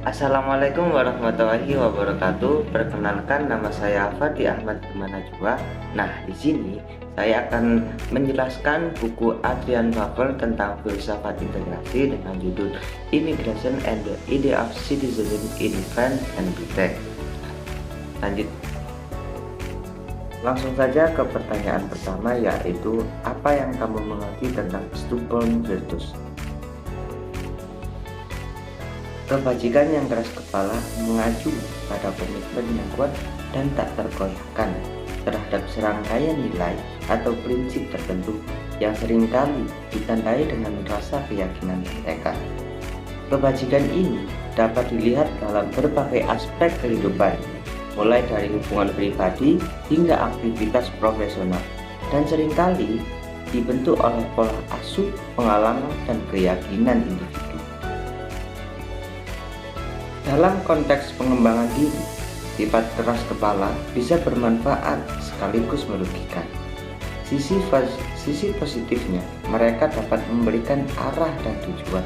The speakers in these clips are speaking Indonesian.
Assalamualaikum warahmatullahi wabarakatuh. Perkenalkan, nama saya Fadi Ahmad Najwa. Nah, di sini saya akan menjelaskan buku Adrian Pavel tentang filsafat integrasi dengan judul Immigration and the Idea of Citizenship in France and Britain. Lanjut. Langsung saja ke pertanyaan pertama, yaitu apa yang kamu mengerti tentang stubborn virtus? Kebajikan yang keras kepala mengacu pada komitmen yang kuat dan tak tergoyahkan terhadap serangkaian nilai atau prinsip tertentu yang seringkali ditandai dengan rasa keyakinan dan tekad. Kebajikan ini dapat dilihat dalam berbagai aspek kehidupan, mulai dari hubungan pribadi hingga aktivitas profesional, dan seringkali dibentuk oleh pola asuh, pengalaman, dan keyakinan individu. Dalam konteks pengembangan diri, sifat keras kepala bisa bermanfaat sekaligus merugikan. Sisi positifnya, mereka dapat memberikan arah dan tujuan,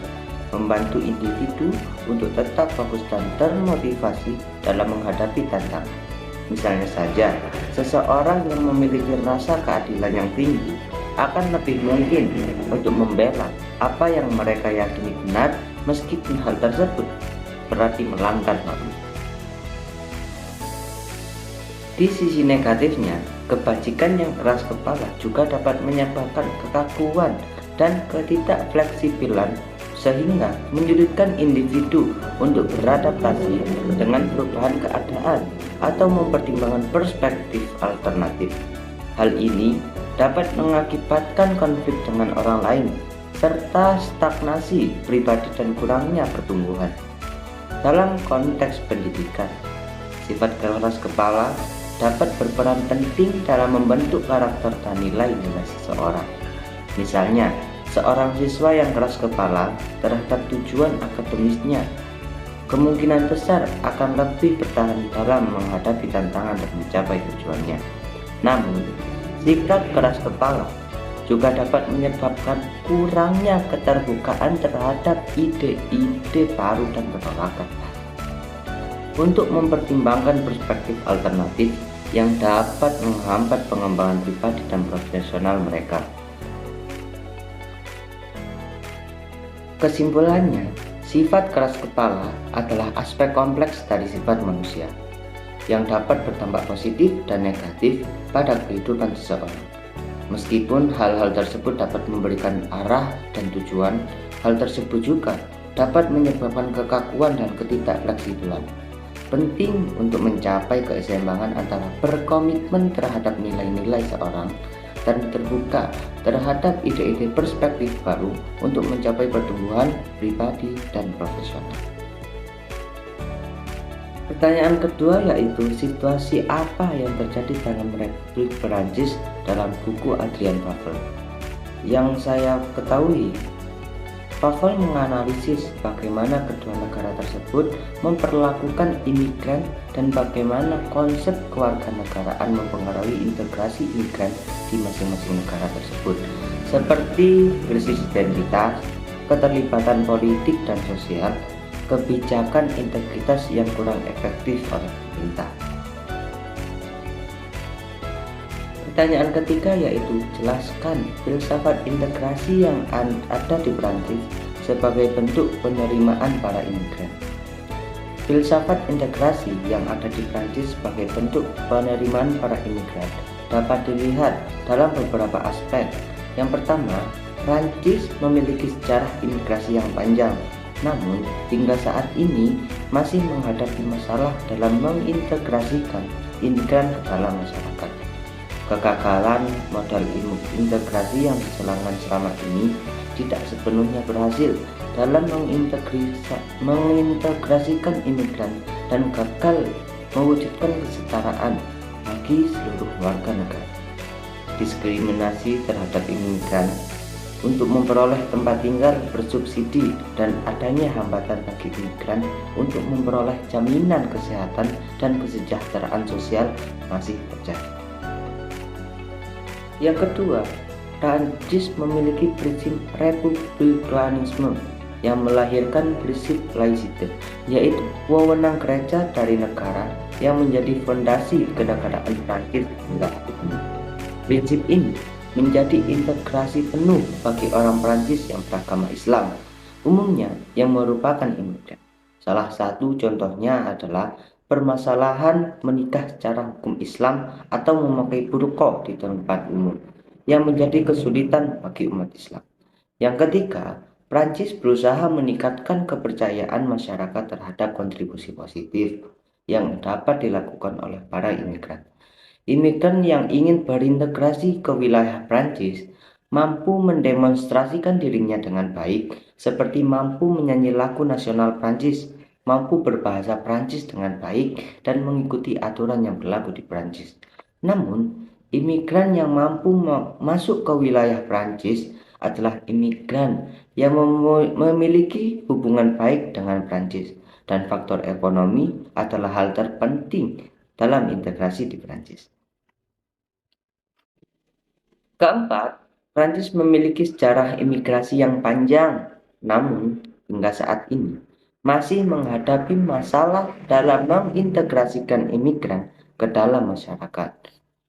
membantu individu untuk tetap fokus dan termotivasi dalam menghadapi tantangan. Misalnya saja, seseorang yang memiliki rasa keadilan yang tinggi akan lebih mungkin untuk membela apa yang mereka yakini benar, meskipun hal tersebut berarti melanggar norma. Di sisi negatifnya, kebajikan yang keras kepala juga dapat menyebabkan kekakuan dan ketidakfleksibilan, sehingga menyulitkan individu untuk beradaptasi dengan perubahan keadaan atau mempertimbangkan perspektif alternatif. Hal ini dapat mengakibatkan konflik dengan orang lain serta stagnasi pribadi dan kurangnya pertumbuhan. Dalam konteks pendidikan, sifat keras kepala dapat berperan penting dalam membentuk karakter dan nilai-nilai seseorang. Misalnya, seorang siswa yang keras kepala terhadap tujuan akademisnya kemungkinan besar akan lebih bertahan dalam menghadapi tantangan dan mencapai tujuannya. Namun, sikap keras kepala juga dapat menyebabkan kurangnya keterbukaan terhadap ide-ide baru dan penolakan. Untuk mempertimbangkan perspektif alternatif yang dapat menghambat pengembangan pribadi dan profesional mereka. Kesimpulannya, sifat keras kepala adalah aspek kompleks dari sifat manusia yang dapat berdampak positif dan negatif pada kehidupan seseorang. Meskipun hal-hal tersebut dapat memberikan arah dan tujuan, hal tersebut juga dapat menyebabkan kekakuan dan ketidakfleksibilan. Penting untuk mencapai keseimbangan antara berkomitmen terhadap nilai-nilai seorang dan terbuka terhadap ide-ide perspektif baru untuk mencapai pertumbuhan pribadi dan profesional. Pertanyaan kedua yaitu situasi apa yang terjadi dalam Republik Perancis dalam buku Adrian Pavel. Yang saya ketahui, Pavel menganalisis bagaimana kedua negara tersebut memperlakukan imigran dan bagaimana konsep kewarganegaraan mempengaruhi integrasi imigran di masing-masing negara tersebut, seperti krisis identitas, keterlibatan politik dan sosial, kebijakan integritas yang kurang efektif oleh pemerintah. Pertanyaan ketiga yaitu jelaskan filsafat integrasi yang ada di Prancis sebagai bentuk penerimaan para imigran. Filsafat integrasi yang ada di Prancis sebagai bentuk penerimaan para imigran dapat dilihat dalam beberapa aspek. Yang pertama, Prancis memiliki sejarah imigrasi yang panjang, namun hingga saat ini masih menghadapi masalah dalam mengintegrasikan imigran ke dalam masyarakat. Kegagalan modal integrasi yang dijalankan selama ini tidak sepenuhnya berhasil dalam mengintegrasikan imigran dan gagal mewujudkan kesetaraan bagi seluruh warga negara. Diskriminasi terhadap imigran untuk memperoleh tempat tinggal bersubsidi dan adanya hambatan bagi imigran untuk memperoleh jaminan kesehatan dan kesejahteraan sosial masih terjadi. Yang kedua, Prancis memiliki prinsip republikanisme yang melahirkan prinsip laicite, yaitu wewenang gereja dari negara yang menjadi fondasi kenegaraan Prancis hingga hari ini. Prinsip ini menjadi integrasi penuh bagi orang Prancis yang beragama Islam, umumnya yang merupakan imigran. Salah satu contohnya adalah permasalahan menikah secara hukum Islam atau memakai burqa di tempat umum, yang menjadi kesulitan bagi umat Islam. Yang ketiga, Prancis berusaha meningkatkan kepercayaan masyarakat terhadap kontribusi positif yang dapat dilakukan oleh para imigran. Imigran yang ingin berintegrasi ke wilayah Prancis mampu mendemonstrasikan dirinya dengan baik, seperti mampu menyanyi lagu nasional Prancis, mampu berbahasa Prancis dengan baik, dan mengikuti aturan yang berlaku di Prancis. Namun, imigran yang mampu masuk ke wilayah Prancis adalah imigran yang memiliki hubungan baik dengan Prancis, dan faktor ekonomi adalah hal terpenting dalam integrasi di Prancis. Keempat, Prancis memiliki sejarah imigrasi yang panjang, namun hingga saat ini masih menghadapi masalah dalam mengintegrasikan imigran ke dalam masyarakat.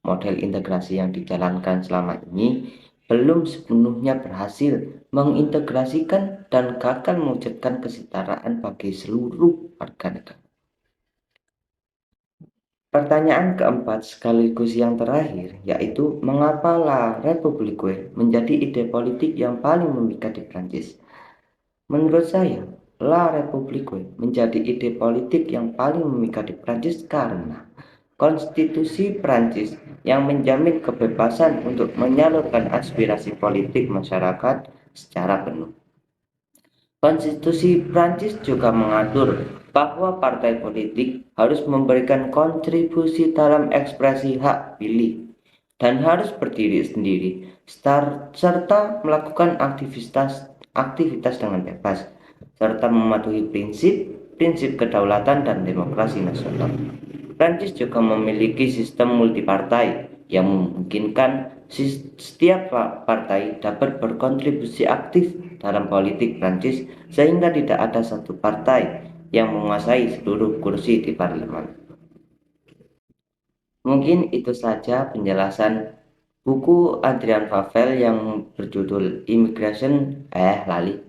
Model integrasi yang dijalankan selama ini belum sepenuhnya berhasil mengintegrasikan dan gagal mewujudkan kesetaraan bagi seluruh warga negara. Pertanyaan keempat sekaligus yang terakhir, yaitu mengapa La République menjadi ide politik yang paling memikat di Prancis? Menurut saya, La République menjadi ide politik yang paling memikat di Prancis karena konstitusi Prancis yang menjamin kebebasan untuk menyalurkan aspirasi politik masyarakat secara penuh. Konstitusi Prancis juga mengatur bahwa partai politik harus memberikan kontribusi dalam ekspresi hak pilih dan harus berdiri sendiri serta melakukan aktivitas dengan bebas serta mematuhi prinsip kedaulatan dan demokrasi nasional. Prancis juga memiliki sistem multipartai yang memungkinkan setiap partai dapat berkontribusi aktif dalam politik Prancis sehingga tidak ada satu partai yang menguasai seluruh kursi di parlemen. Mungkin itu saja penjelasan buku Adrian Favell yang berjudul Immigration, lali